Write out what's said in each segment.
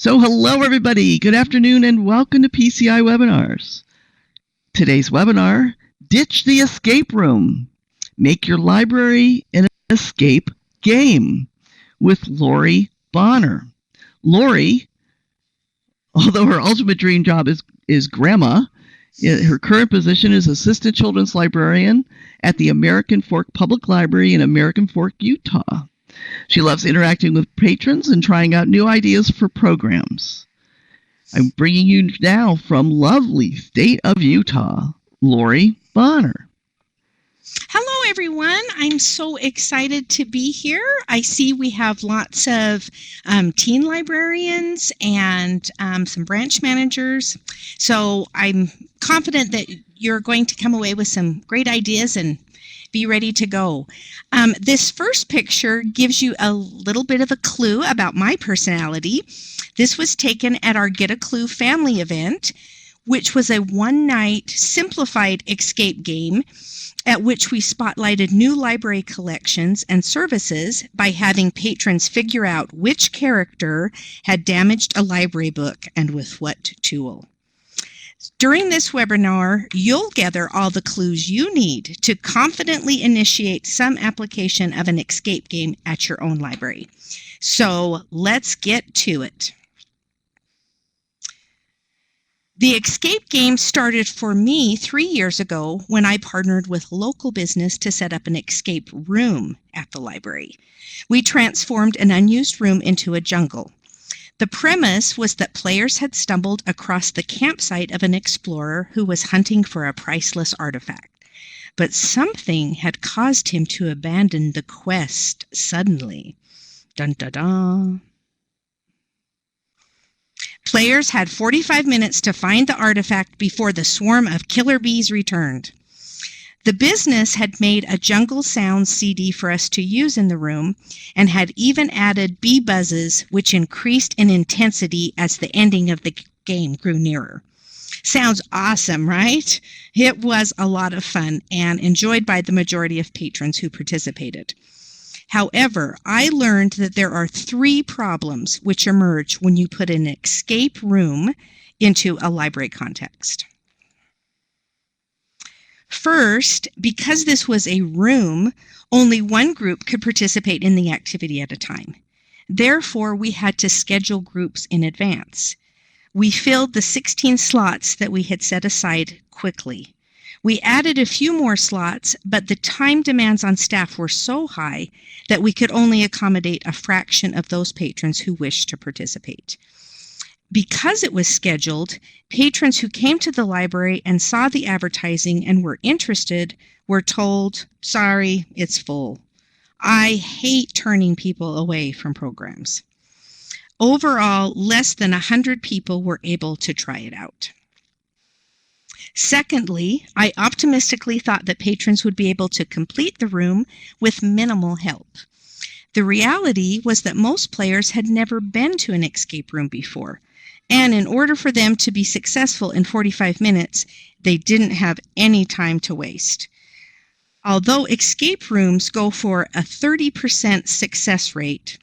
So hello everybody, good afternoon and welcome to PCI Webinars. Today's webinar, Ditch the Escape Room. Make your library an escape game with Lori Bonner. Lori, although her ultimate dream job is grandma, her current position is Assistant Children's Librarian at the American Fork Public Library in American Fork, Utah. She loves interacting with patrons and trying out new ideas for programs. I'm bringing you now from lovely state of Utah, Lori Bonner. Hello, everyone. I'm so excited to be here. I see we have lots of teen librarians and some branch managers. So I'm confident that you're going to come away with some great ideas and be ready to go. This first picture gives you a little bit of a clue about my personality. This was taken at our Get a Clue family event, which was a one-night simplified escape game at which we spotlighted new library collections and services by having patrons figure out which character had damaged a library book and with what tool. During this webinar, you'll gather all the clues you need to confidently initiate some application of an escape game at your own library. So let's get to it. The escape game started for me 3 years ago when I partnered with local business to set up an escape room at the library. We transformed an unused room into a jungle. The premise was that players had stumbled across the campsite of an explorer who was hunting for a priceless artifact. But something had caused him to abandon the quest suddenly. Dun dun dun. Players had 45 minutes to find the artifact before the swarm of killer bees returned. The business had made a jungle sounds CD for us to use in the room and had even added bee buzzes, which increased in intensity as the ending of the game grew nearer. Sounds awesome, right? It was a lot of fun and enjoyed by the majority of patrons who participated. However, I learned that there are 3 problems which emerge when you put an escape room into a library context. First, because this was a room, only one group could participate in the activity at a time. Therefore, we had to schedule groups in advance. We filled the 16 slots that we had set aside quickly. We added a few more slots, but the time demands on staff were so high that we could only accommodate a fraction of those patrons who wished to participate. Because it was scheduled, patrons who came to the library and saw the advertising and were interested were told, "Sorry, it's full." I hate turning people away from programs. Overall, less than 100 people were able to try it out. Secondly, I optimistically thought that patrons would be able to complete the room with minimal help. The reality was that most players had never been to an escape room before, and in order for them to be successful in 45 minutes, they didn't have any time to waste. Although escape rooms go for a 30% success rate,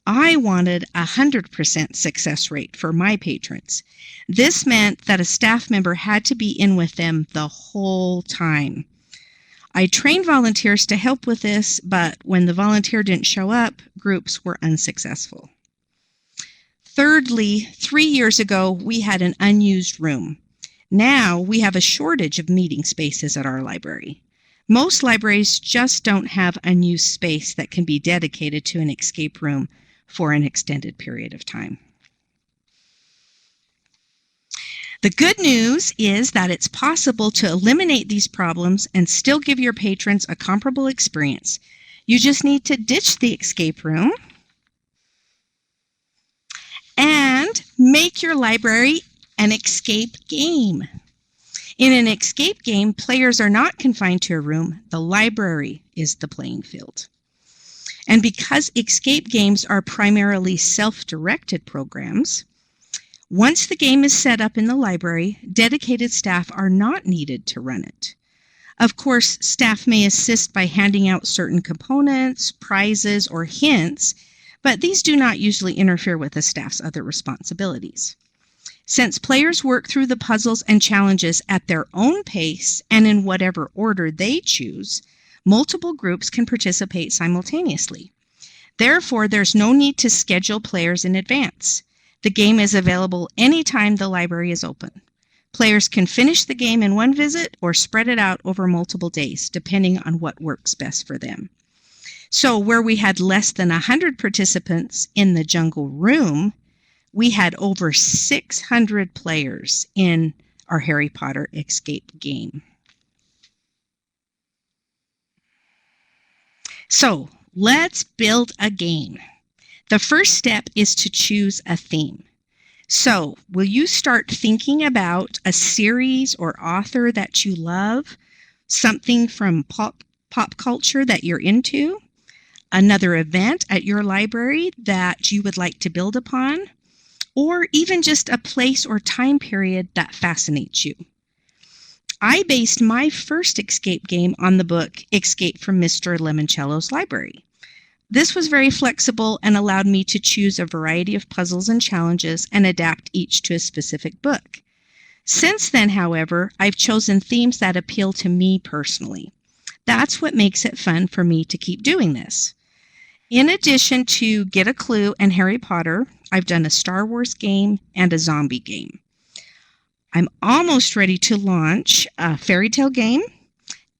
I wanted a 100% success rate for my patrons. This meant that a staff member had to be in with them the whole time. I trained volunteers to help with this, but when the volunteer didn't show up, groups were unsuccessful. Thirdly, 3 years ago, we had an unused room. Now we have a shortage of meeting spaces at our library. Most libraries just don't have unused space that can be dedicated to an escape room for an extended period of time. The good news is that it's possible to eliminate these problems and still give your patrons a comparable experience. You just need to ditch the escape room and make your library an escape game. In an escape game, players are not confined to a room. The library is the playing field. And because escape games are primarily self-directed programs, once the game is set up in the library, dedicated staff are not needed to run it. Of course, staff may assist by handing out certain components, prizes, or hints, but these do not usually interfere with the staff's other responsibilities. Since players work through the puzzles and challenges at their own pace and in whatever order they choose, multiple groups can participate simultaneously. Therefore, there's no need to schedule players in advance. The game is available anytime the library is open. Players can finish the game in one visit or spread it out over multiple days, depending on what works best for them. So where we had less than 100 participants in the Jungle Room, we had over 600 players in our Harry Potter escape game. So let's build a game. The first step is to choose a theme. So will you start thinking about a series or author that you love, something from pop culture that you're into, another event at your library that you would like to build upon, or even just a place or time period that fascinates you? I based my first escape game on the book Escape from Mr. Limoncello's Library. This was very flexible and allowed me to choose a variety of puzzles and challenges and adapt each to a specific book. Since then, however, I've chosen themes that appeal to me personally. That's what makes it fun for me to keep doing this. In addition to Get a Clue and Harry Potter, I've done a Star Wars game and a zombie game. I'm almost ready to launch a fairy tale game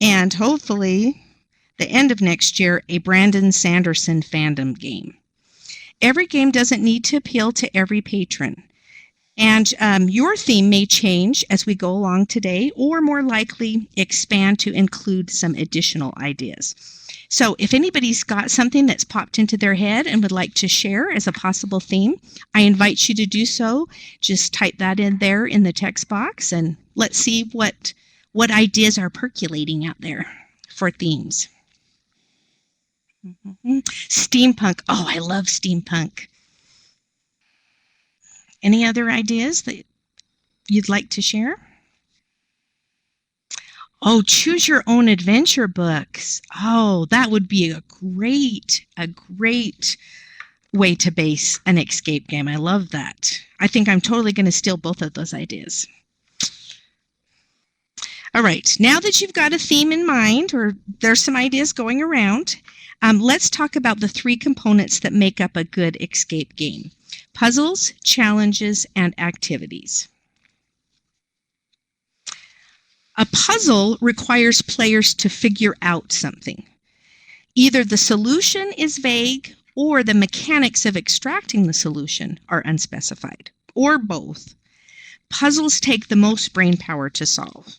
and hopefully the end of next year, a Brandon Sanderson fandom game. Every game doesn't need to appeal to every patron. And your theme may change as we go along today, or more likely expand to include some additional ideas. So if anybody's got something that's popped into their head and would like to share as a possible theme, I invite you to do so. Just type that in there in the text box and let's see what ideas are percolating out there for themes. Steampunk. Oh, I love steampunk. Any other ideas that you'd like to share? Oh, choose your own adventure books. Oh, that would be a great way to base an escape game. I love that. I think I'm totally going to steal both of those ideas. All right, now that you've got a theme in mind, or there's some ideas going around, let's talk about the three components that make up a good escape game: puzzles, challenges, and activities. A puzzle requires players to figure out something. Either the solution is vague or the mechanics of extracting the solution are unspecified, or both. Puzzles take the most brain power to solve.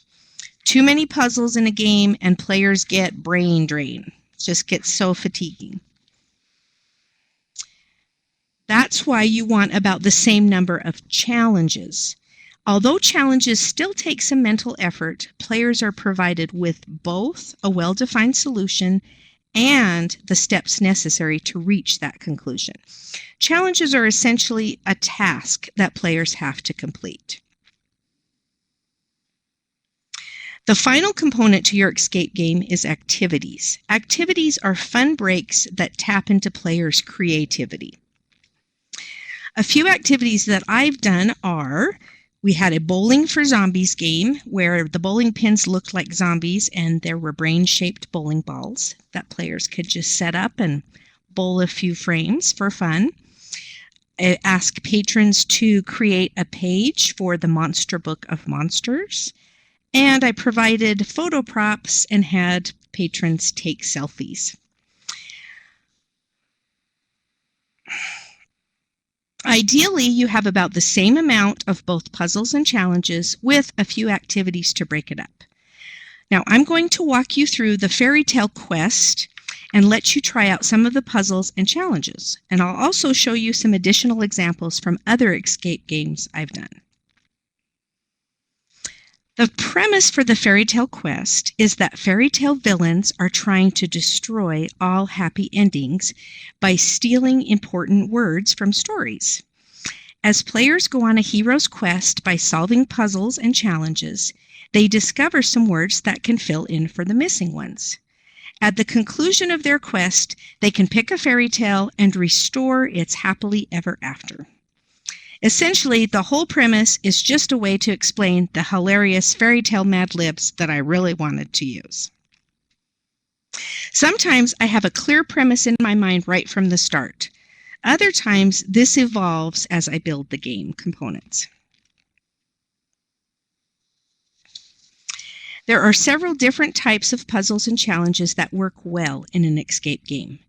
Too many puzzles in a game and players get brain drain. It just gets so fatiguing. That's why you want about the same number of challenges. Although challenges still take some mental effort, players are provided with both a well-defined solution and the steps necessary to reach that conclusion. Challenges are essentially a task that players have to complete. The final component to your escape game is activities. Activities are fun breaks that tap into players' creativity. A few activities that I've done are: we had a bowling for zombies game where the bowling pins looked like zombies and there were brain-shaped bowling balls that players could just set up and bowl a few frames for fun. I asked patrons to create a page for the Monster Book of Monsters. And I provided photo props and had patrons take selfies. Ideally, you have about the same amount of both puzzles and challenges with a few activities to break it up. Now, I'm going to walk you through the fairy tale quest and let you try out some of the puzzles and challenges. And I'll also show you some additional examples from other escape games I've done. The premise for the fairy tale quest is that fairy tale villains are trying to destroy all happy endings by stealing important words from stories. As players go on a hero's quest by solving puzzles and challenges, they discover some words that can fill in for the missing ones. At the conclusion of their quest, they can pick a fairy tale and restore its happily ever after. Essentially, the whole premise is just a way to explain the hilarious fairy tale Mad Libs that I really wanted to use. Sometimes I have a clear premise in my mind right from the start. Other times, this evolves as I build the game components. There are several different types of puzzles and challenges that work well in an escape game.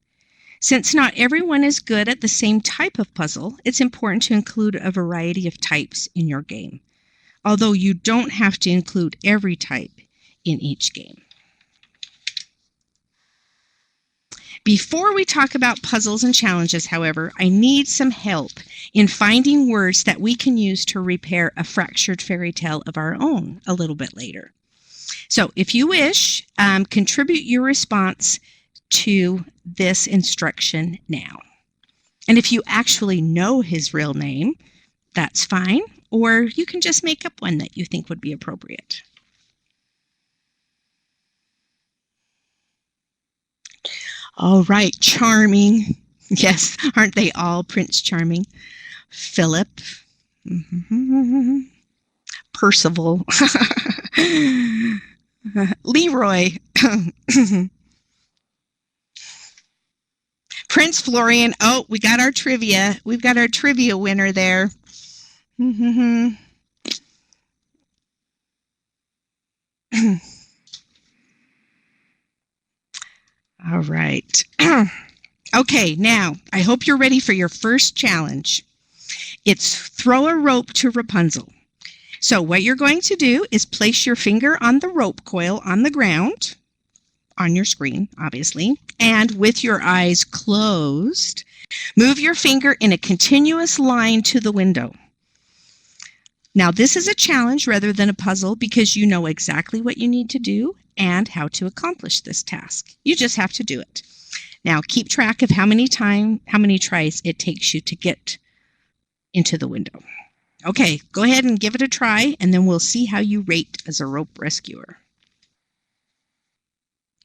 Since not everyone is good at the same type of puzzle, it's important to include a variety of types in your game, although you don't have to include every type in each game. Before we talk about puzzles and challenges, however, I need some help in finding words that we can use to repair a fractured fairy tale of our own a little bit later. So if you wish, contribute your response to this instruction now. And if you actually know his real name, that's fine, or you can just make up one that you think would be appropriate. All right, Charming. Yes, aren't they all Prince Charming? Philip. Percival. Leroy. Prince Florian. Oh, we got our trivia. We've got our trivia winner there. All right. Okay, now, I hope you're ready for your first challenge. It's throw a rope to Rapunzel. So what you're going to do is place your finger on the rope coil on the ground, on your screen, obviously, and with your eyes closed, move your finger in a continuous line to the window. Now, this is a challenge rather than a puzzle because you know exactly what you need to do and how to accomplish this task. You just have to do it. Now, keep track of how many tries it takes you to get into the window. Okay, go ahead and give it a try, and then we'll see how you rate as a rope rescuer.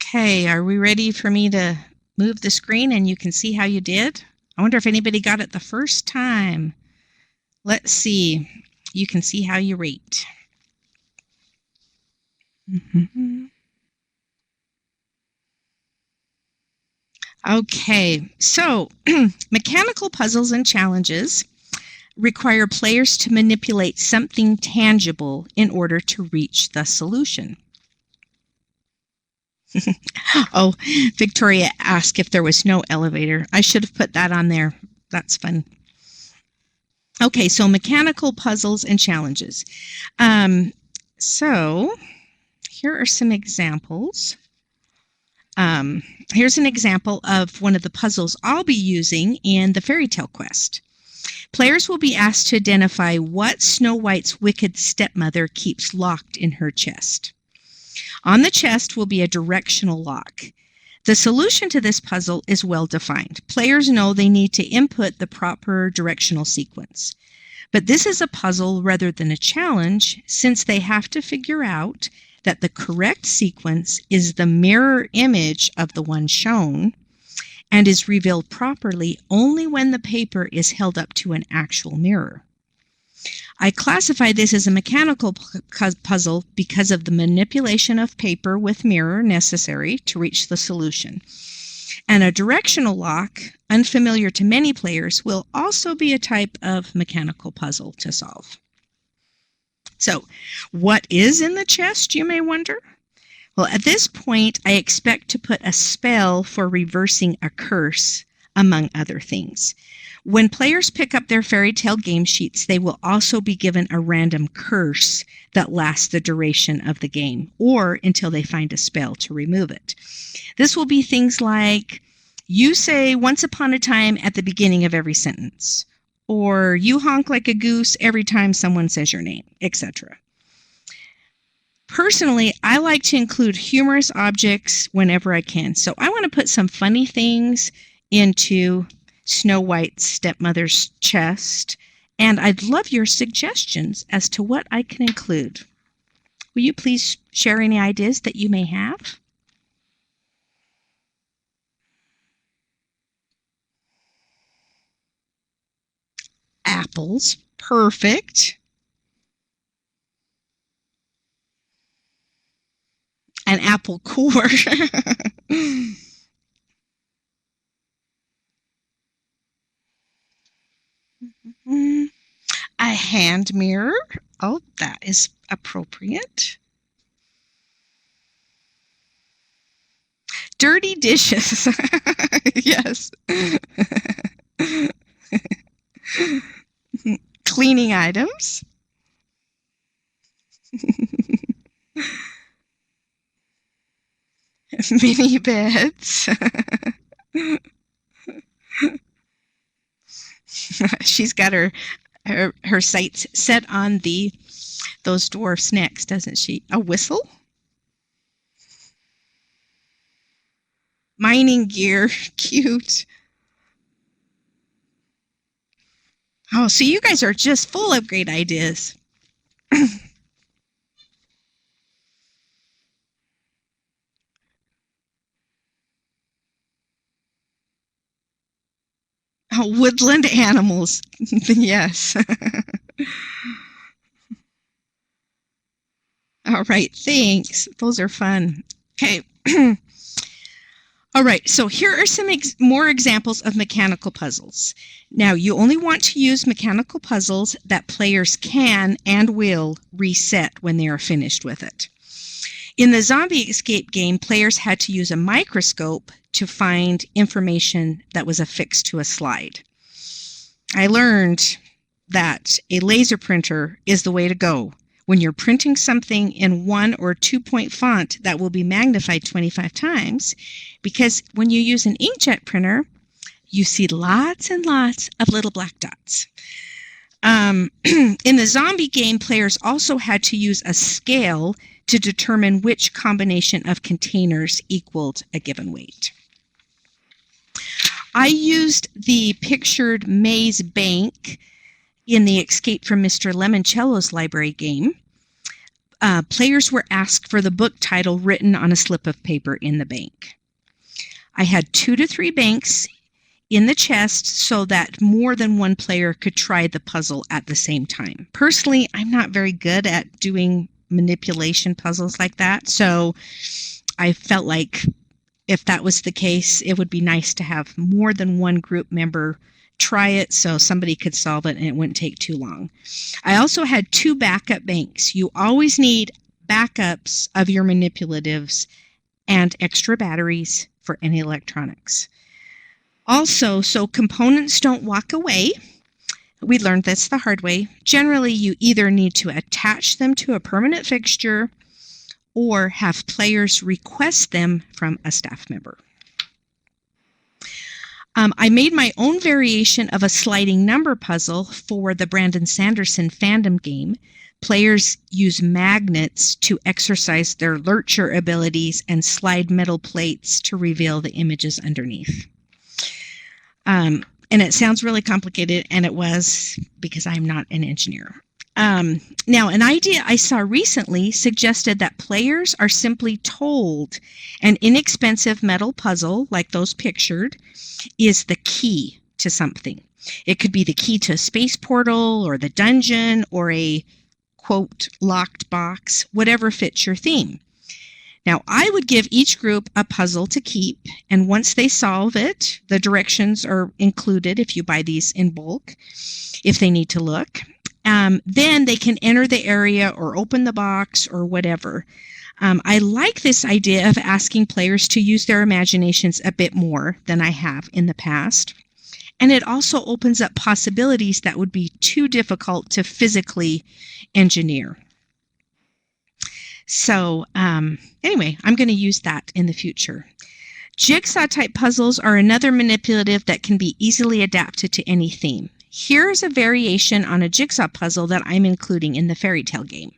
Okay, are we ready for me to move the screen and you can see how you did? I wonder if anybody got it the first time. Let's see. You can see how you rate. Okay, so mechanical puzzles and challenges require players to manipulate something tangible in order to reach the solution. Oh, Victoria asked if there was no elevator. I should have put that on there. That's fun. Okay, so mechanical puzzles and challenges. So here are some examples. Here's an example of one of the puzzles I'll be using in the fairy tale quest. Players will be asked to identify what Snow White's wicked stepmother keeps locked in her chest. On the chest will be a directional lock. The solution to this puzzle is well defined. Players know they need to input the proper directional sequence. But this is a puzzle rather than a challenge, since they have to figure out that the correct sequence is the mirror image of the one shown and is revealed properly only when the paper is held up to an actual mirror. I classify this as a mechanical puzzle because of the manipulation of paper with mirror necessary to reach the solution. And a directional lock, unfamiliar to many players, will also be a type of mechanical puzzle to solve. So, what is in the chest, you may wonder? Well, at this point, I expect to put a spell for reversing a curse, among other things. When players pick up their fairy tale game sheets, they will also be given a random curse that lasts the duration of the game, or until they find a spell to remove it. This will be things like, you say once upon a time at the beginning of every sentence, or you honk like a goose every time someone says your name, etc. Personally, I like to include humorous objects whenever I can. So I want to put some funny things into Snow White's stepmother's chest, and I'd love your suggestions as to what I can include. Will you please share any ideas that you may have? apples. Perfect. An apple core. A hand mirror. Oh, that is appropriate. Dirty dishes. Yes. Cleaning items. Mini beds. She's got her sights set on those dwarfs next, doesn't she? A whistle? Mining gear. Cute. Oh, so you guys are just full of great ideas. Oh, woodland animals. Yes. All right, thanks. Those are fun. Okay. All right, so here are some more examples of mechanical puzzles. Now, you only want to use mechanical puzzles that players can and will reset when they are finished with it. In the zombie escape game, players had to use a microscope to find information that was affixed to a slide. I learned that a laser printer is the way to go when you're printing something in 1 or 2-point font that will be magnified 25 times, because when you use an inkjet printer, you see lots and lots of little black dots. In the zombie game, players also had to use a scale to determine which combination of containers equaled a given weight. I used the pictured maze bank in the Escape from Mr. Lemoncello's library game. Players were asked for the book title written on a slip of paper in the bank. I had 2 to 3 banks in the chest so that more than one player could try the puzzle at the same time. Personally, I'm not very good at doing manipulation puzzles like that, so I felt like if that was the case, it would be nice to have more than one group member try it so somebody could solve it and it wouldn't take too long. I also had 2 backup banks. You always need backups of your manipulatives and extra batteries for any electronics. Also, so components don't walk away, we learned this the hard way. Generally, you either need to attach them to a permanent fixture or have players request them from a staff member. I made my own variation of a sliding number puzzle for the Brandon Sanderson fandom game. Players use magnets to exercise their lurcher abilities and slide metal plates to reveal the images underneath. And it sounds really complicated, and it was, because I'm not an engineer. Now, an idea I saw recently suggested that players are simply told an inexpensive metal puzzle, like those pictured, is the key to something. It could be the key to a space portal or the dungeon or a, quote, locked box, whatever fits your theme. Now, I would give each group a puzzle to keep, and once they solve it, the directions are included if you buy these in bulk, if they need to look. Then they can enter the area or open the box or whatever. I like this idea of asking players to use their imaginations a bit more than I have in the past. And it also opens up possibilities that would be too difficult to physically engineer. So anyway, I'm going to use that in the future. Jigsaw type puzzles are another manipulative that can be easily adapted to any theme. Here's a variation on a jigsaw puzzle that I'm including in the fairy tale game.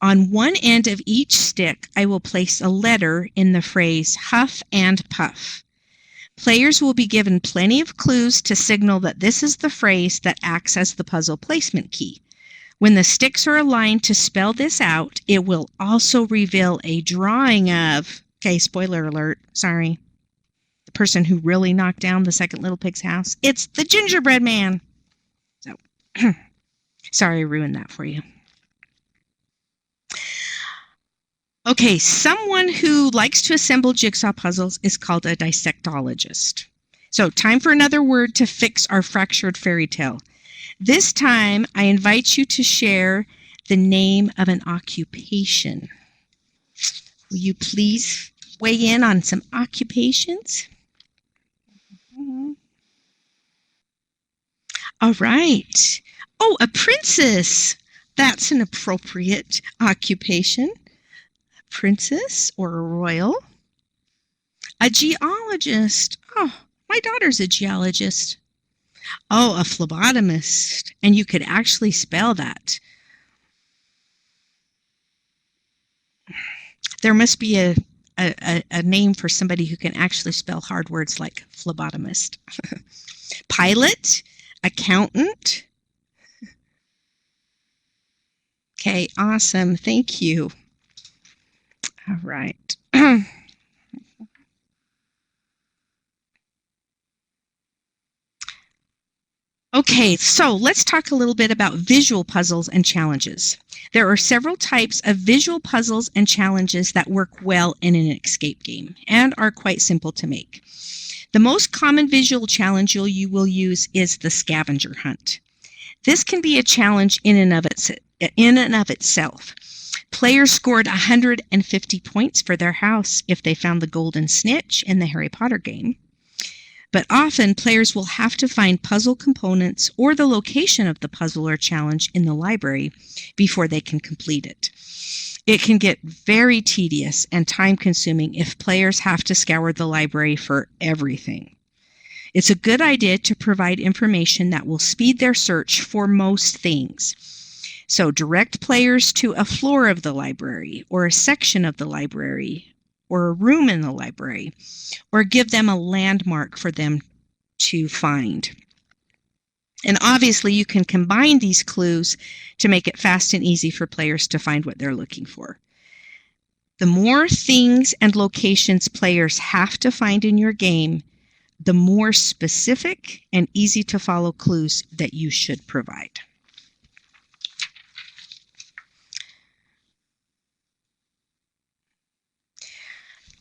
On one end of each stick, I will place a letter in the phrase huff and puff. Players will be given plenty of clues to signal that this is the phrase that acts as the puzzle placement key. When the sticks are aligned to spell this out, it will also reveal a drawing of, okay, spoiler alert, sorry. the person who really knocked down the second little pig's house. It's the gingerbread man. So, sorry I ruined that for you. Okay, someone who likes to assemble jigsaw puzzles is called a dissectologist. So, time for another word to fix our fractured fairy tale. This time, I invite you to share the name of an occupation. Will you please weigh in on some occupations? All right. Oh, a princess. That's an appropriate occupation. A princess or a royal. A geologist. Oh, my daughter's a geologist. Oh, a phlebotomist. And you could actually spell that. There must be a name for somebody who can actually spell hard words like phlebotomist. Pilot, accountant. Okay, awesome. Thank you. All right. Okay, so let's talk a little bit about visual puzzles and challenges. There are several types of visual puzzles and challenges that work well in an escape game and are quite simple to make. The most common visual challenge you will use is the scavenger hunt. This can be a challenge in and of itself. Players scored 150 points for their house if they found the golden snitch in the Harry Potter game. But often, players will have to find puzzle components or the location of the puzzle or challenge in the library before they can complete it. It can get very tedious and time-consuming if players have to scour the library for everything. It's a good idea to provide information that will speed their search for most things. So direct players to a floor of the library or a section of the library or a room in the library, or give them a landmark for them to find. And obviously, you can combine these clues to make it fast and easy for players to find what they're looking for. The more things and locations players have to find in your game, the more specific and easy to follow clues that you should provide.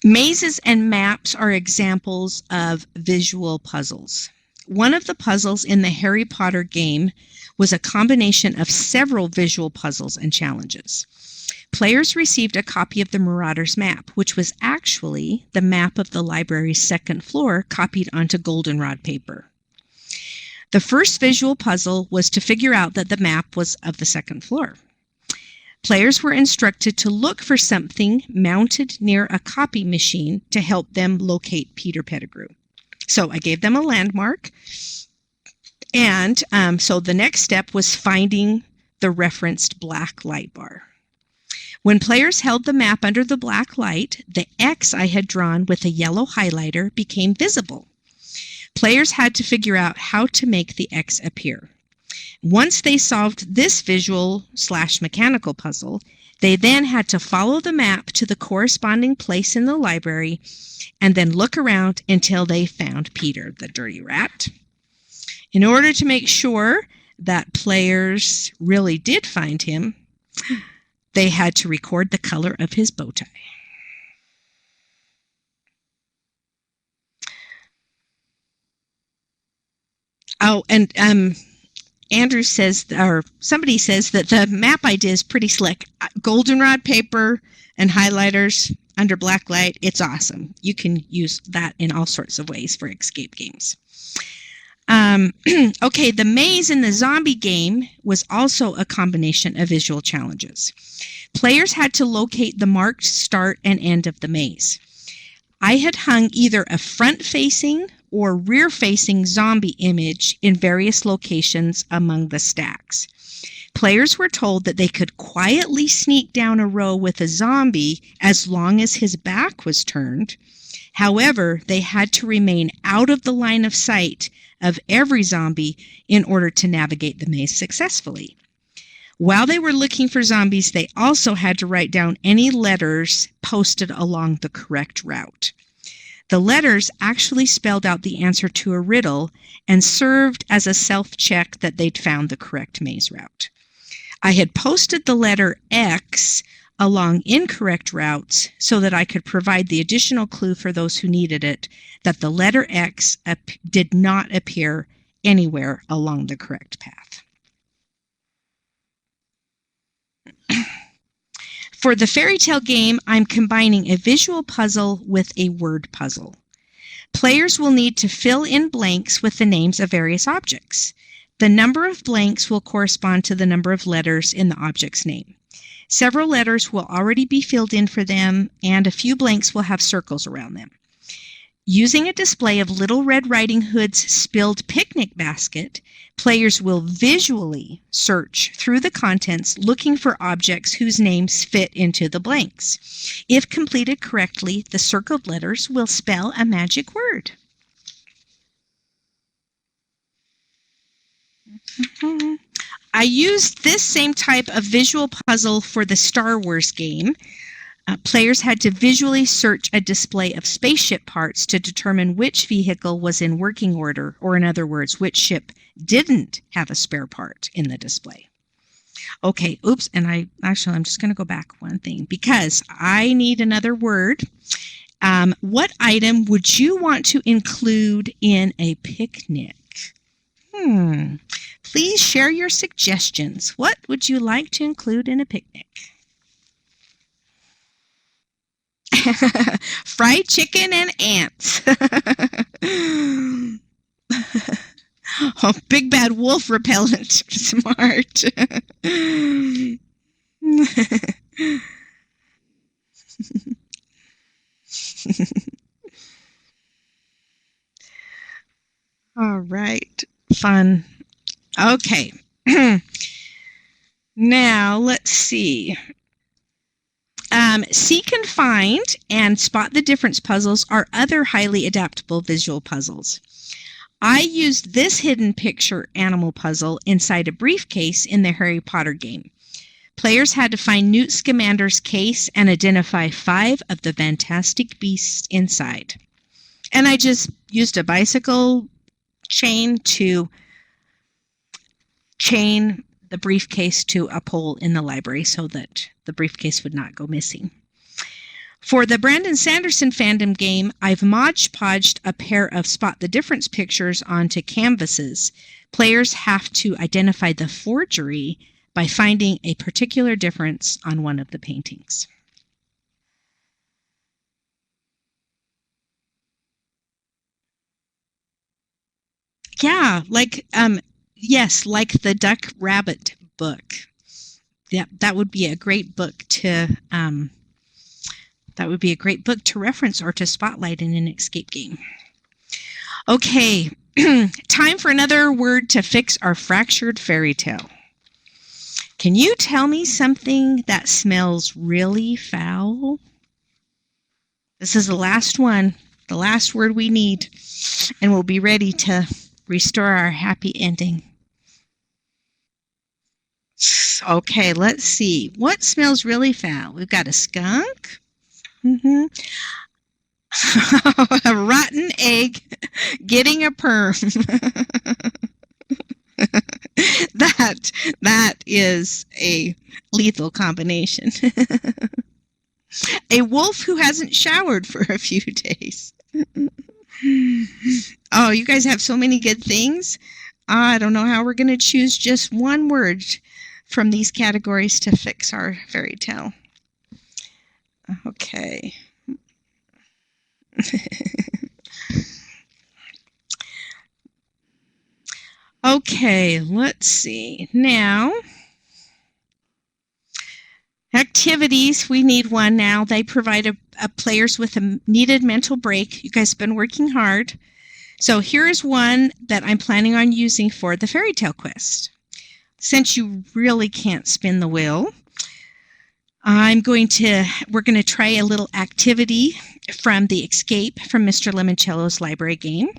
Mazes and maps are examples of visual puzzles. One of the puzzles in the Harry Potter game was a combination of several visual puzzles and challenges. Players received a copy of the Marauder's map, which was actually the map of the library's second floor copied onto goldenrod paper. The first visual puzzle was to figure out that the map was of the second floor. Players were instructed to look for something mounted near a copy machine to help them locate Peter Pettigrew. So I gave them a landmark, and so the next step was finding the referenced black light bar. When players held the map under the black light, the X I had drawn with a yellow highlighter became visible. Players had to figure out how to make the X appear. Once they solved this visual/mechanical puzzle, they then had to follow the map to the corresponding place in the library and then look around until they found Peter, the dirty rat. In order to make sure that players really did find him, they had to record the color of his bow tie. Oh, and Andrew says, or somebody says, that the map idea is pretty slick. Goldenrod paper and highlighters under black light, it's awesome. You can use that in all sorts of ways for escape games. Okay, the maze in the zombie game was also a combination of visual challenges. Players had to locate the marked start and end of the maze. I had hung either a front-facing or rear-facing zombie image in various locations among the stacks. Players were told that they could quietly sneak down a row with a zombie as long as his back was turned. However, they had to remain out of the line of sight of every zombie in order to navigate the maze successfully. While they were looking for zombies, they also had to write down any letters posted along the correct route. The letters actually spelled out the answer to a riddle and served as a self-check that they'd found the correct maze route. I had posted the letter X along incorrect routes so that I could provide the additional clue for those who needed it, that the letter X did not appear anywhere along the correct path. For the fairy tale game, I'm combining a visual puzzle with a word puzzle. Players will need to fill in blanks with the names of various objects. The number of blanks will correspond to the number of letters in the object's name. Several letters will already be filled in for them, and a few blanks will have circles around them. Using a display of Little Red Riding Hood's spilled picnic basket, players will visually search through the contents looking for objects whose names fit into the blanks. If completed correctly, the circled letters will spell a magic word. I used this same type of visual puzzle for the Star Wars game. Players had to visually search a display of spaceship parts to determine which vehicle was in working order, or in other words, which ship didn't have a spare part in the display. Okay, oops, and I'm just going to go back one thing because I need another word. What item would you want to include in a picnic? Please share your suggestions. What would you like to include in a picnic? Fried chicken and ants. Oh, big bad wolf repellent. Smart. All right. Fun. Okay. Now, let's see. Seek and Find and Spot the Difference puzzles are other highly adaptable visual puzzles. I used this hidden picture animal puzzle inside a briefcase in the Harry Potter game. Players had to find Newt Scamander's case and identify 5 of the fantastic beasts inside. And I just used a bicycle chain to chain the briefcase to a pole in the library so that the briefcase would not go missing. For the Brandon Sanderson fandom game, I've Mod Podged a pair of Spot the Difference pictures onto canvases. Players have to identify the forgery by finding a particular difference on one of the paintings. Yeah, yes, like the Duck Rabbit book. Yeah, that would be a great book to reference or to spotlight in an escape game. Okay, time for another word to fix our fractured fairy tale. Can you tell me something that smells really foul? This is the last one, the last word we need, and we'll be ready to restore our happy ending. Okay, let's see. What smells really foul? We've got a skunk. A rotten egg getting a perm. That is a lethal combination. A wolf who hasn't showered for a few days. Oh, you guys have so many good things. I don't know how we're going to choose just one word from these categories to fix our fairy tale. Okay. Okay, let's see. Now, activities, we need one now. They provide players with a needed mental break. You guys have been working hard. So here's one that I'm planning on using for the fairy tale quest. Since you really can't spin the wheel, we're going to try a little activity from the Escape from Mr. Limoncello's library game.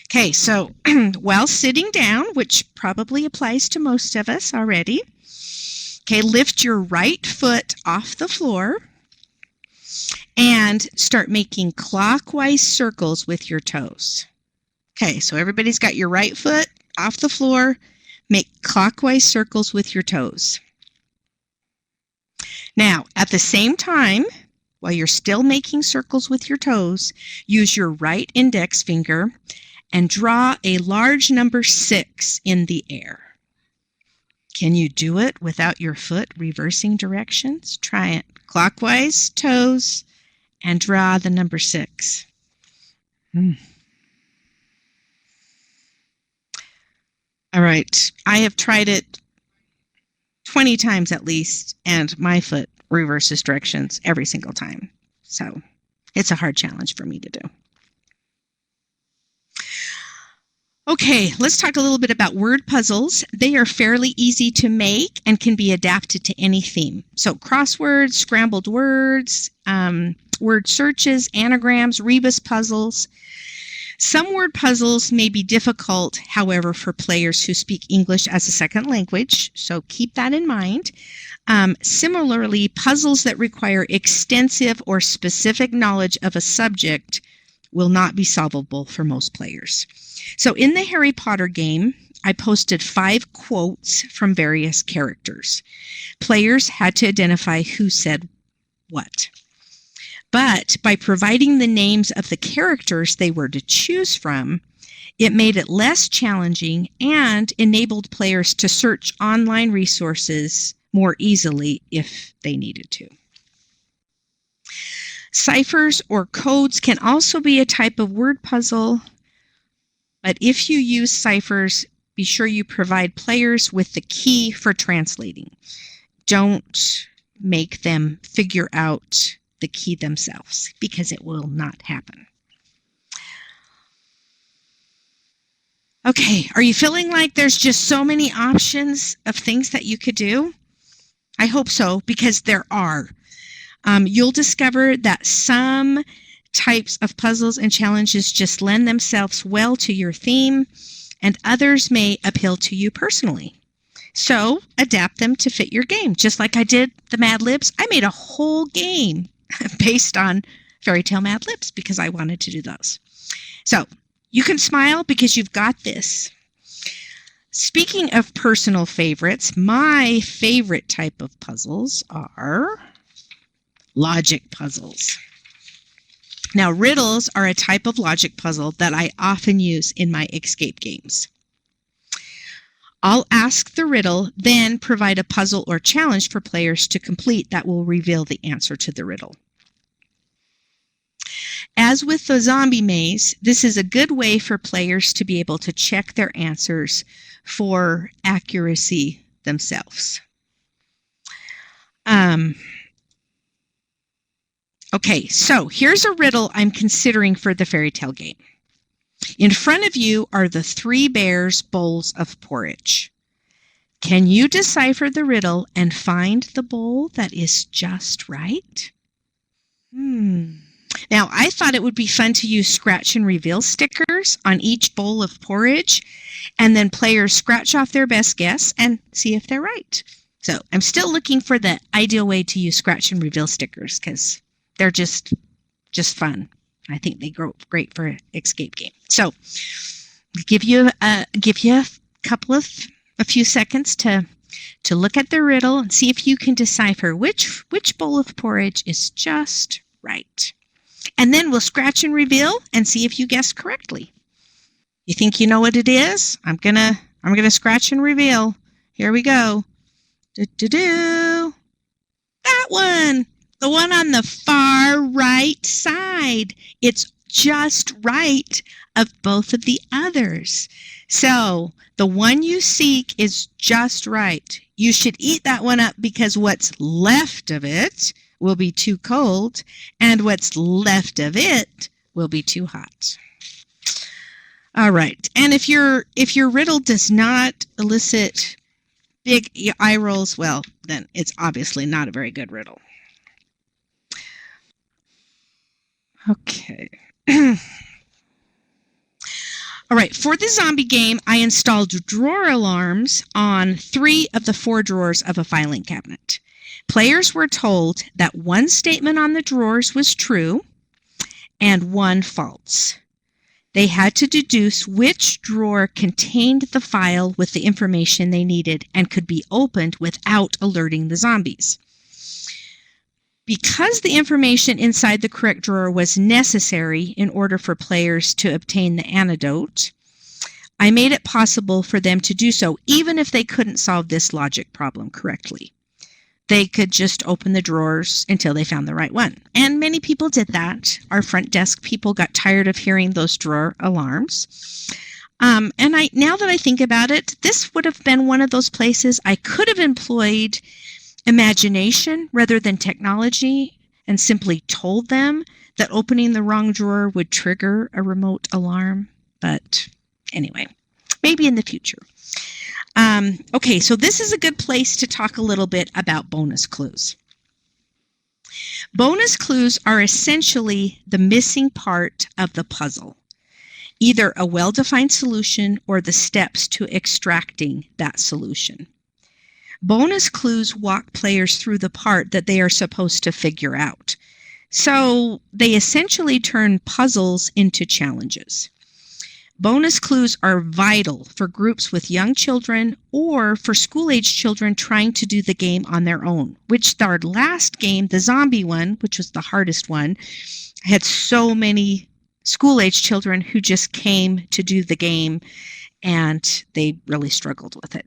Okay, so while sitting down, which probably applies to most of us already, okay, lift your right foot off the floor And start making clockwise circles with your toes. Okay, so everybody's got your right foot off the floor. Make clockwise circles with your toes. Now, at the same time, while you're still making circles with your toes, use your right index finger and draw a large number 6 in the air. Can you do it without your foot reversing directions? Try it. Clockwise toes and draw the number 6. All right. I have tried it 20 times at least, and my foot reverses directions every single time. So it's a hard challenge for me to do. Okay, let's talk a little bit about word puzzles. They are fairly easy to make and can be adapted to any theme. So crosswords, scrambled words, word searches, anagrams, rebus puzzles. Some word puzzles may be difficult, however, for players who speak English as a second language, so keep that in mind. Similarly, puzzles that require extensive or specific knowledge of a subject will not be solvable for most players. So in the Harry Potter game, I posted 5 quotes from various characters. Players had to identify who said what. But by providing the names of the characters they were to choose from, it made it less challenging and enabled players to search online resources more easily if they needed to. Ciphers or codes can also be a type of word puzzle, but if you use ciphers, be sure you provide players with the key for translating. Don't make them figure out the key themselves, because it will not happen. Okay, are you feeling like there's just so many options of things that you could do? I hope so, because there are. You'll discover that some types of puzzles and challenges just lend themselves well to your theme, and others may appeal to you personally. So adapt them to fit your game. Just like I did the Mad Libs, I made a whole game based on fairy tale Mad Libs because I wanted to do those. So you can smile because you've got this. Speaking of personal favorites, my favorite type of puzzles are logic puzzles. Now, riddles are a type of logic puzzle that I often use in my escape games. I'll ask the riddle, then provide a puzzle or challenge for players to complete that will reveal the answer to the riddle. As with the zombie maze, this is a good way for players to be able to check their answers for accuracy themselves. Okay, so here's a riddle I'm considering for the fairy tale game. In front of you are the 3 bears' bowls of porridge. Can you decipher the riddle and find the bowl that is just right? Now, I thought it would be fun to use scratch and reveal stickers on each bowl of porridge, and then players scratch off their best guess and see if they're right. So I'm still looking for the ideal way to use scratch and reveal stickers because they're just fun. I think they go great for an escape game. So give you a few seconds to look at the riddle and see if you can decipher which bowl of porridge is just right. And then we'll scratch and reveal and see if you guessed correctly. You think you know what it is? I'm gonna scratch and reveal. Here we go. That one. The one on the far right side. It's just right of both of the others. So the one you seek is just right. You should eat that one up because what's left of it will be too cold, and what's left of it will be too hot. All right. And if your riddle does not elicit big eye rolls, well, then it's obviously not a very good riddle. Okay. All right, for the zombie game, I installed drawer alarms on 3 of the 4 drawers of a filing cabinet. Players were told that one statement on the drawers was true and one false. They had to deduce which drawer contained the file with the information they needed and could be opened without alerting the zombies. Because the information inside the correct drawer was necessary in order for players to obtain the antidote, I made it possible for them to do so even if they couldn't solve this logic problem correctly. They could just open the drawers until they found the right one. And many people did that. Our front desk people got tired of hearing those drawer alarms. Now that I think about it, this would have been one of those places I could have employed imagination rather than technology and simply told them that opening the wrong drawer would trigger a remote alarm. But anyway, maybe in the future. Okay, so this is a good place to talk a little bit about bonus clues. Bonus clues are essentially the missing part of the puzzle, either a well-defined solution or the steps to extracting that solution. Bonus clues walk players through the part that they are supposed to figure out. So they essentially turn puzzles into challenges. Bonus clues are vital for groups with young children or for school-age children trying to do the game on their own, which our last game, the zombie one, which was the hardest one, had so many school-age children who just came to do the game and they really struggled with it.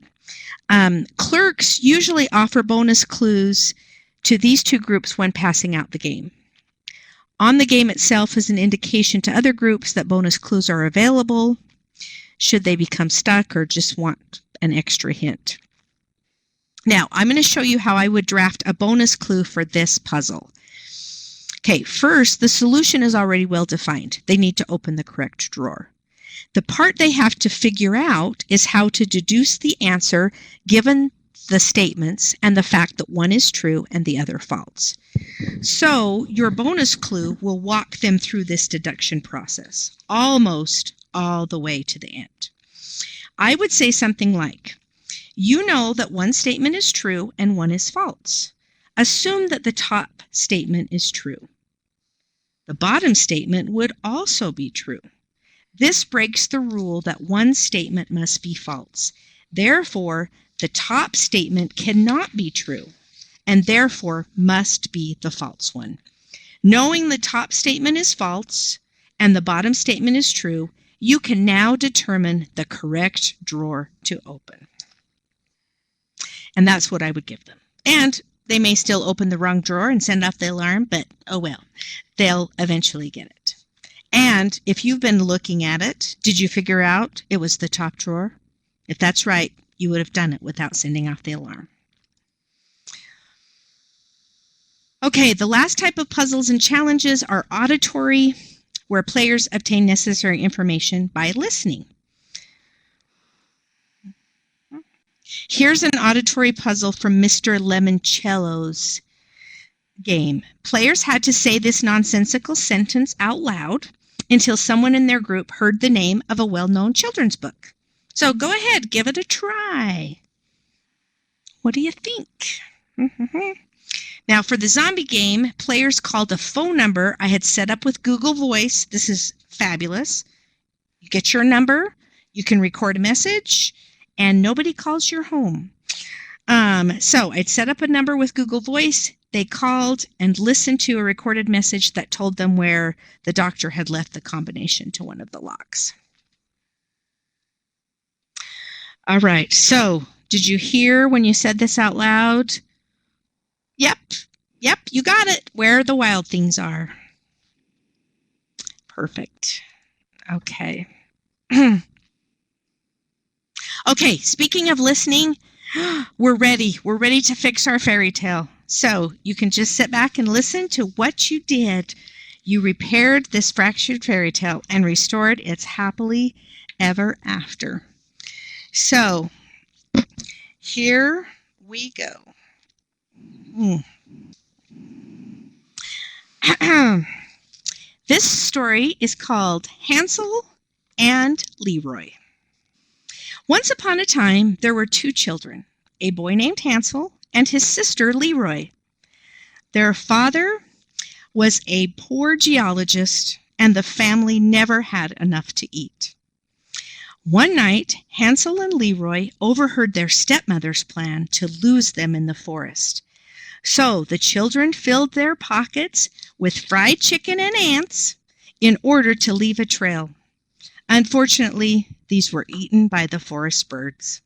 Clerks usually offer bonus clues to these two groups when passing out the game. On the game itself is an indication to other groups that bonus clues are available should they become stuck or just want an extra hint. Now, I'm going to show you how I would draft a bonus clue for this puzzle. Okay, first, the solution is already well defined. They need to open the correct drawer. The part they have to figure out is how to deduce the answer given the statements and the fact that one is true and the other false. So your bonus clue will walk them through this deduction process, almost all the way to the end. I would say something like, you know that one statement is true and one is false. Assume that the top statement is true. The bottom statement would also be true. This breaks the rule that one statement must be false. Therefore, the top statement cannot be true and therefore must be the false one. Knowing the top statement is false and the bottom statement is true, you can now determine the correct drawer to open. And that's what I would give them. And they may still open the wrong drawer and send off the alarm, but oh well, they'll eventually get it. And if you've been looking at it, did you figure out it was the top drawer? If that's right, you would have done it without sending off the alarm. Okay, the last type of puzzles and challenges are auditory, where players obtain necessary information by listening. Here's an auditory puzzle from Mr. Lemoncello's game. Players had to say this nonsensical sentence out loud until someone in their group heard the name of a well-known children's book. So go ahead, give it a try. What do you think? Now for the zombie game, players called a phone number I had set up with Google Voice. This is fabulous. You get your number, you can record a message, and nobody calls your home. So I'd set up a number with Google Voice. They called and listened to a recorded message that told them where the doctor had left the combination to one of the locks. All right, so did you hear when you said this out loud? Yep, you got it. Where the wild things are. Perfect. Okay. Okay, speaking of listening, we're ready. We're ready to fix our fairy tale. So you can just sit back and listen to what you did. You repaired this fractured fairy tale and restored its happily ever after. So here we go. This story is called Hansel and Leroy. Once upon a time, there were two children, a boy named Hansel and his sister Leroy. Their father was a poor geologist, and the family never had enough to eat. One night, Hansel and Leroy overheard their stepmother's plan to lose them in the forest. So the children filled their pockets with fried chicken and ants in order to leave a trail. Unfortunately, these were eaten by the forest birds.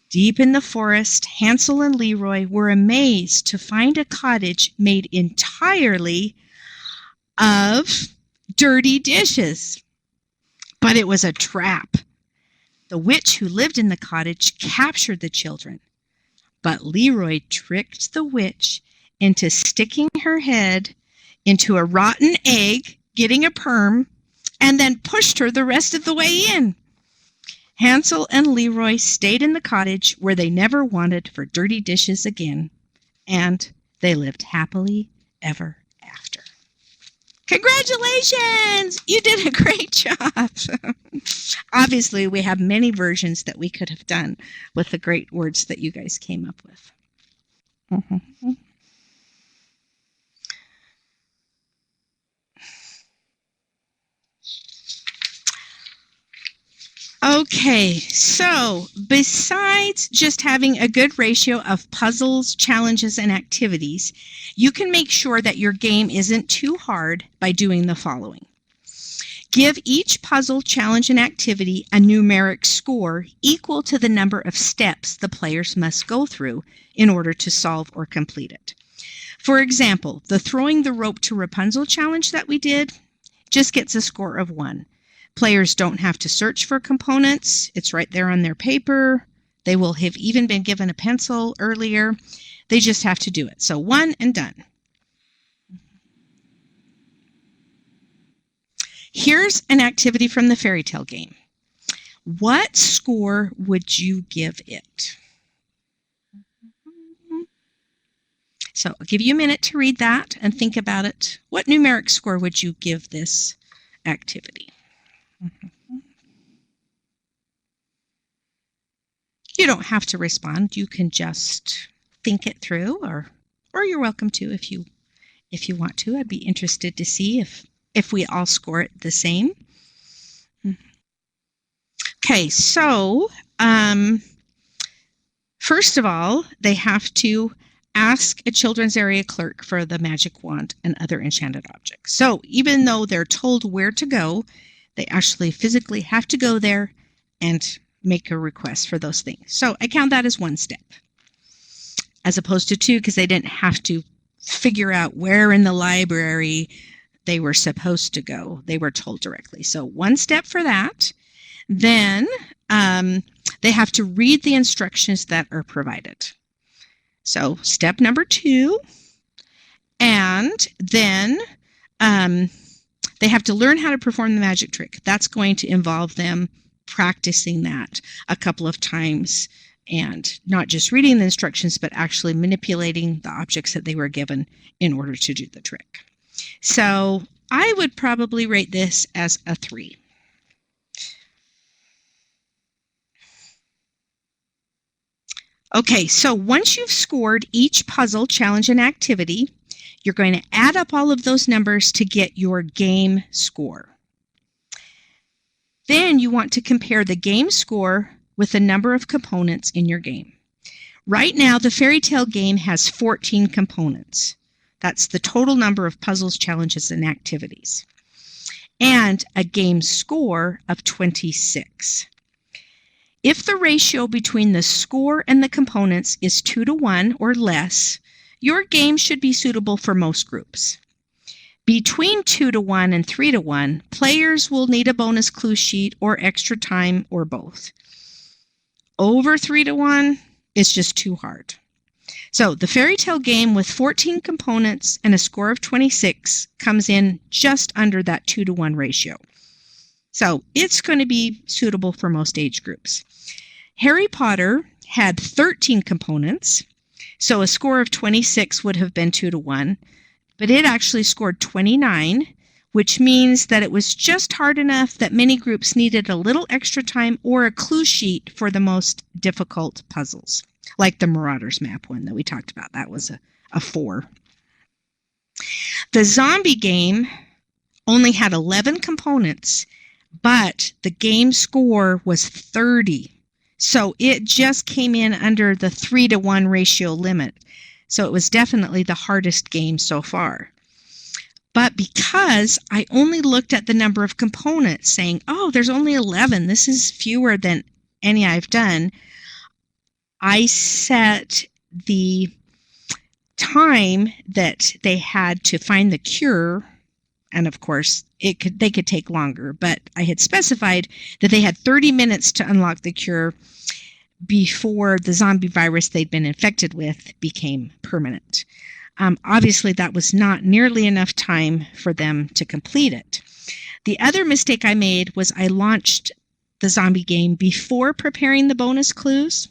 Deep in the forest, Hansel and Leroy were amazed to find a cottage made entirely of dirty dishes. But it was a trap. The witch who lived in the cottage captured the children. But Leroy tricked the witch into sticking her head into a rotten egg, getting a perm, and then pushed her the rest of the way in. Hansel and Leroy stayed in the cottage where they never wanted for dirty dishes again, and they lived happily ever after. Congratulations! You did a great job. Obviously, we have many versions that we could have done with the great words that you guys came up with. Okay, so besides just having a good ratio of puzzles, challenges, and activities, you can make sure that your game isn't too hard by doing the following. Give each puzzle, challenge, and activity a numeric score equal to the number of steps the players must go through in order to solve or complete it. For example, the throwing the rope to Rapunzel challenge that we did just gets a score of 1. Players don't have to search for components. It's right there on their paper. They will have even been given a pencil earlier. They just have to do it. So 1 and done. Here's an activity from the fairy tale game. What score would you give it? So I'll give you a minute to read that and think about it. What numeric score would you give this activity? You don't have to respond. You can just think it through, or you're welcome to if you want to. I'd be interested to see if we all score it the same. Okay, so first of all, they have to ask a children's area clerk for the magic wand and other enchanted objects. So even though they're told where to go, they actually physically have to go there and make a request for those things. So I count that as 1 step, as opposed to 2, because they didn't have to figure out where in the library they were supposed to go. They were told directly. So 1 step for that. Then they have to read the instructions that are provided. So step number 2. And then they have to learn how to perform the magic trick. That's going to involve them practicing that a couple of times and not just reading the instructions, but actually manipulating the objects that they were given in order to do the trick. So I would probably rate this as a 3. Okay, so once you've scored each puzzle, challenge, and activity, you're going to add up all of those numbers to get your game score. Then you want to compare the game score with the number of components in your game. Right now, the fairy tale game has 14 components. That's the total number of puzzles, challenges, and activities. And a game score of 26. If the ratio between the score and the components is 2-to-1 or less, your game should be suitable for most groups. Between 2-to-1 and 3-to-1, players will need a bonus clue sheet or extra time or both. Over 3-to-1 is just too hard. So the fairy tale game with 14 components and a score of 26 comes in just under that 2-to-1 ratio. So it's going to be suitable for most age groups. Harry Potter had 13 components, so a score of 26 would have been 2-to-1, but it actually scored 29, which means that it was just hard enough that many groups needed a little extra time or a clue sheet for the most difficult puzzles. like the Marauders map one that we talked about. That was a 4. The zombie game only had 11 components, but the game score was 30. So it just came in under the 3-to-1 ratio limit. So it was definitely the hardest game so far. But because I only looked at the number of components saying, oh, there's only 11, this is fewer than any I've done, I set the time that they had to find the cure, and of course they could take longer, but I had specified that they had 30 minutes to unlock the cure before the zombie virus they'd been infected with became permanent. Obviously, that was not nearly enough time for them to complete it. The other mistake I made was I launched the zombie game before preparing the bonus clues.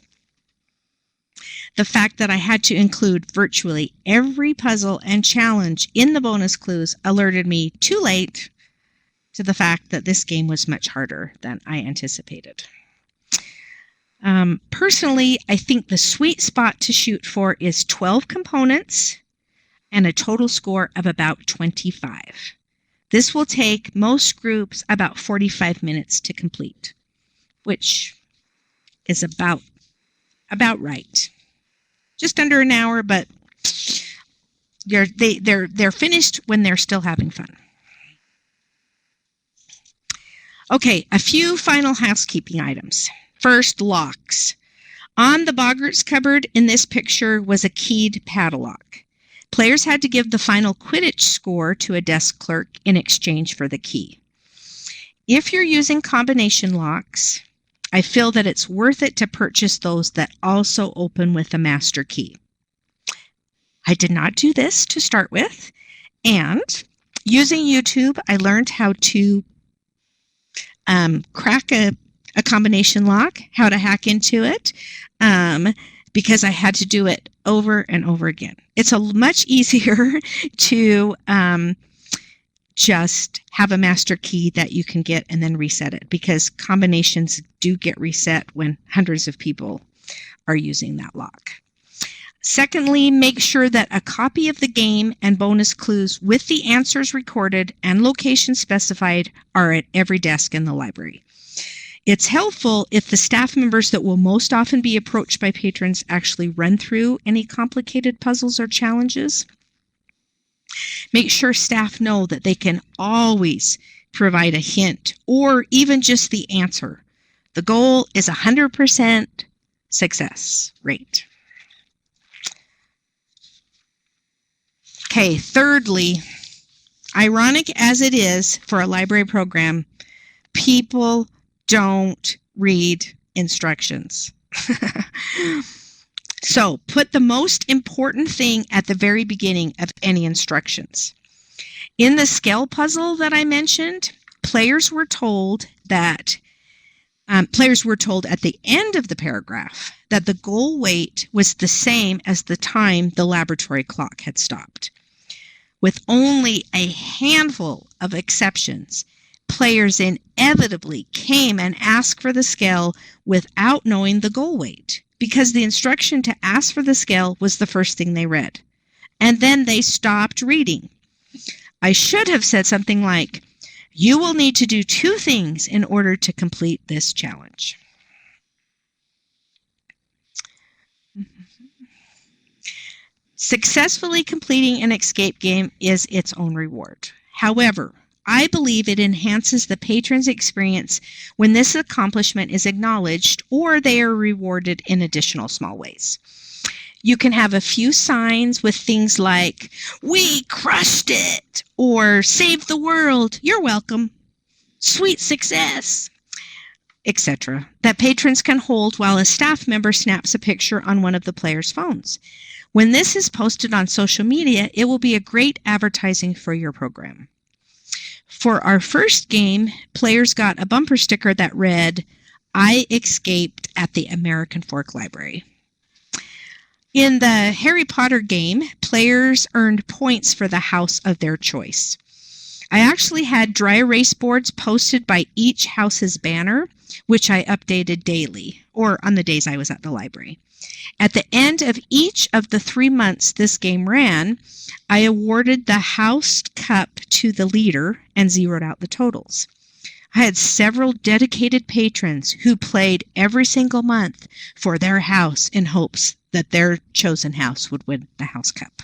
The fact that I had to include virtually every puzzle and challenge in the bonus clues alerted me too late to the fact that this game was much harder than I anticipated. Personally, I think the sweet spot to shoot for is 12 components and a total score of about 25. This will take most groups about 45 minutes to complete, which is about right. Just under an hour, but they're finished when they're still having fun. Okay, a few final housekeeping items. First, locks. On the Boggart's cupboard in this picture was a keyed padlock. Players had to give the final Quidditch score to a desk clerk in exchange for the key. If you're using combination locks, I feel that it's worth it to purchase those that also open with a master key. I did not do this to start with, and using YouTube, I learned how to crack a combination lock, how to hack into it, because I had to do it over and over again. It's much easier to just have a master key that you can get and then reset it, because combinations do get reset when hundreds of people are using that lock. Secondly, make sure that a copy of the game and bonus clues with the answers recorded and location specified are at every desk in the library. It's helpful if the staff members that will most often be approached by patrons actually run through any complicated puzzles or challenges. Make sure staff know that they can always provide a hint or even just the answer. The goal is 100% success rate. Okay, thirdly, ironic as it is for a library program, people don't read instructions. So put the most important thing at the very beginning of any instructions. In the scale puzzle that I mentioned, players were told at the end of the paragraph that the goal weight was the same as the time the laboratory clock had stopped. With only a handful of exceptions, players inevitably came and asked for the scale without knowing the goal weight, because the instruction to ask for the scale was the first thing they read. And then they stopped reading. I should have said something like, "You will need to do 2 things in order to complete this challenge." Successfully completing an escape game is its own reward. However, I believe it enhances the patron's experience when this accomplishment is acknowledged or they are rewarded in additional small ways. You can have a few signs with things like, "We crushed it," or "Save the world," "You're welcome," "Sweet success," etc., that patrons can hold while a staff member snaps a picture on one of the players' phones. When this is posted on social media, it will be a great advertising for your program. For our first game, players got a bumper sticker that read, "I escaped at the American Fork Library." In the Harry Potter game, players earned points for the house of their choice. I actually had dry erase boards posted by each house's banner, which I updated daily or on the days I was at the library. At the end of each of the 3 months this game ran, I awarded the house cup to the leader and zeroed out the totals. I had several dedicated patrons who played every single month for their house in hopes that their chosen house would win the house cup.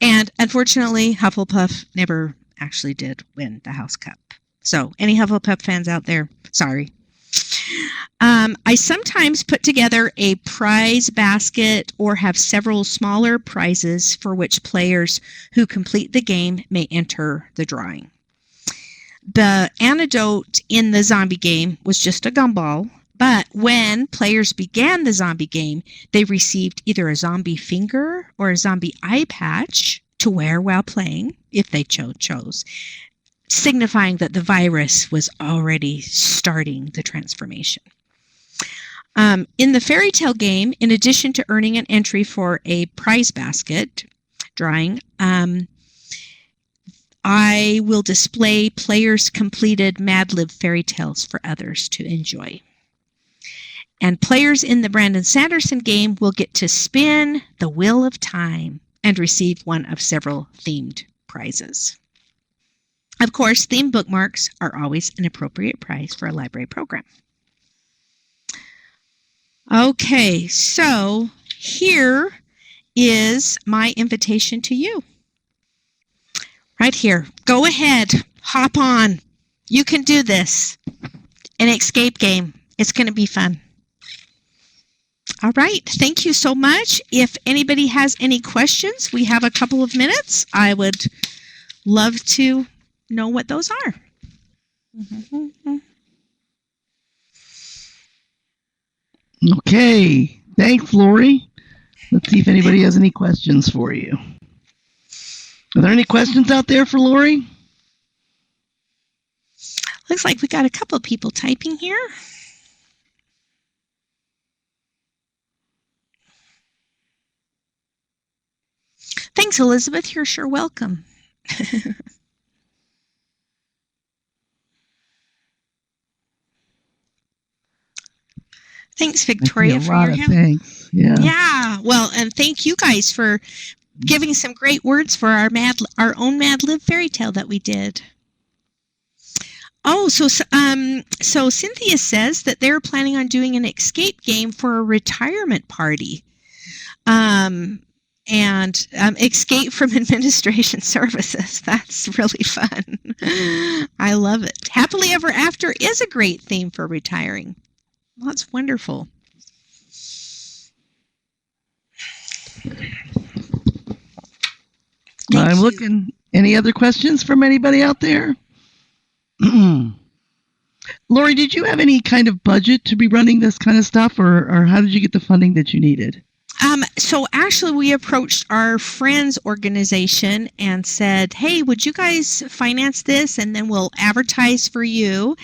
And unfortunately, Hufflepuff never actually did win the house cup. So any Hufflepuff fans out there, sorry. I sometimes put together a prize basket or have several smaller prizes for which players who complete the game may enter the drawing. The antidote in the zombie game was just a gumball, but when players began the zombie game, they received either a zombie finger or a zombie eye patch to wear while playing, if they chose, signifying that the virus was already starting the transformation. In the fairy tale game, in addition to earning an entry for a prize basket drawing, I will display players' completed Mad Lib fairy tales for others to enjoy. And players in the Brandon Sanderson game will get to spin the Wheel of Time and receive one of several themed prizes. Of course, theme bookmarks are always an appropriate prize for a library program. Okay, so here is my invitation to you. Right here. Go ahead. Hop on. You can do this. An escape game. It's going to be fun. All right. Thank you so much. If anybody has any questions, we have a couple of minutes. I would love to know what those are. Okay. Thanks, Lori. Let's see if anybody has any questions for you. Are there any questions out there for Lori? Looks like we got a couple of people typing here. Thanks, Elizabeth. You're sure welcome. Thanks, Victoria, for your help. Thanks. Yeah. Well, and thank you guys for giving some great words for our own Mad Lib fairy tale that we did. Oh, so Cynthia says that they're planning on doing an escape game for a retirement party. And escape from administration services. That's really fun. I love it. Happily Ever After is a great theme for retiring. That's wonderful. I'm looking. Any other questions from anybody out there? Lori, did you have any kind of budget to be running this kind of stuff, or how did you get the funding that you needed? So actually, we approached our friends organization and said, hey, would you guys finance this? And then we'll advertise for you.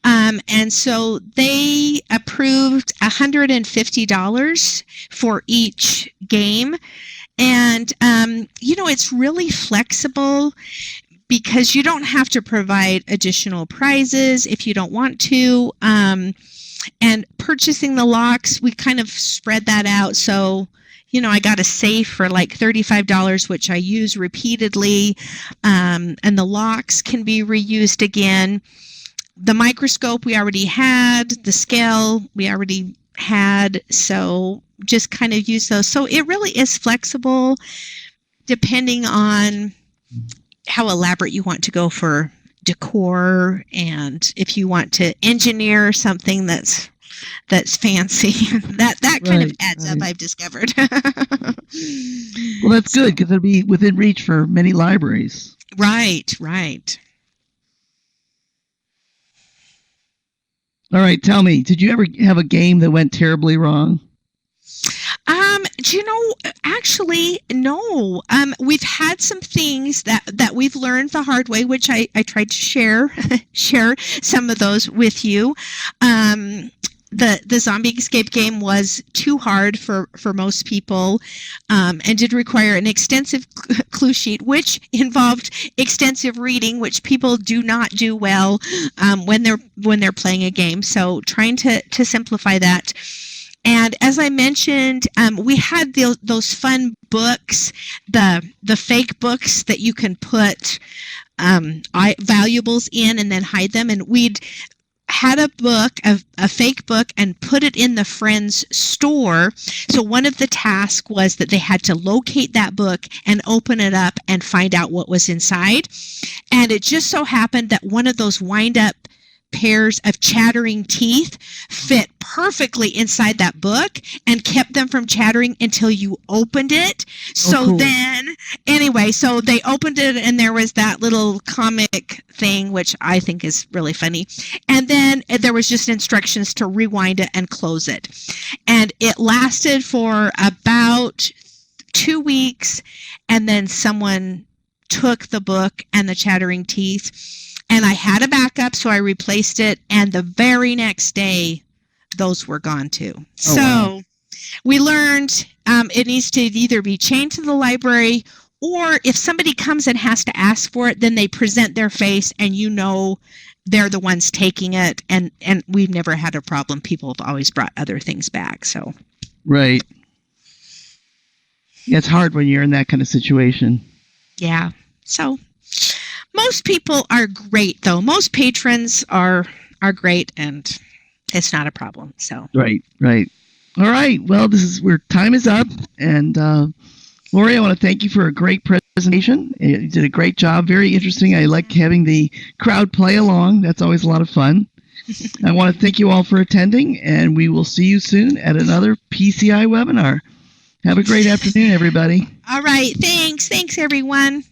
And so they approved $150 for each game. And, it's really flexible because you don't have to provide additional prizes if you don't want to. And purchasing the locks, we kind of spread that out. So, I got a safe for like $35, which I use repeatedly. And the locks can be reused again. The microscope we already had. The scale we already had. So just kind of use those. So it really is flexible depending on how elaborate you want to go for decor, and if you want to engineer something that's fancy, that kind of adds up, I've discovered. Well, that's good because it'll be within reach for many libraries. Right. All right, tell me, did you ever have a game that went terribly wrong? Actually, no. We've had some things that we've learned the hard way, which I tried to share some of those with you. the zombie escape game was too hard for most people, and did require an extensive clue sheet, which involved extensive reading, which people do not do well when they're playing a game. So trying to simplify that. And as I mentioned, we had those fun books, the fake books that you can put valuables in and then hide them. And we'd had a book, a fake book, and put it in the friend's store. So one of the tasks was that they had to locate that book and open it up and find out what was inside. And it just so happened that one of those wind-up pairs of chattering teeth fit perfectly inside that book and kept them from chattering until you opened it. So cool. Then, anyway, so they opened it and there was that little comic thing, which I think is really funny. And then there was just instructions to rewind it and close it. And it lasted for about 2 weeks, and then someone took the book and the chattering teeth. And I had a backup, so I replaced it. And the very next day, those were gone too. Wow. We learned it needs to either be chained to the library, or if somebody comes and has to ask for it, then they present their face and they're the ones taking it. And we've never had a problem. People have always brought other things back. So. Right. Yeah, it's hard when you're in that kind of situation. Yeah. So. Most people are great, though. Most patrons are great, and it's not a problem. So right. All right. Well, this is where time is up, and Lori, I want to thank you for a great presentation. You did a great job. Very interesting. I like having the crowd play along. That's always a lot of fun. I want to thank you all for attending, and we will see you soon at another PCI webinar. Have a great afternoon, everybody. All right. Thanks, everyone.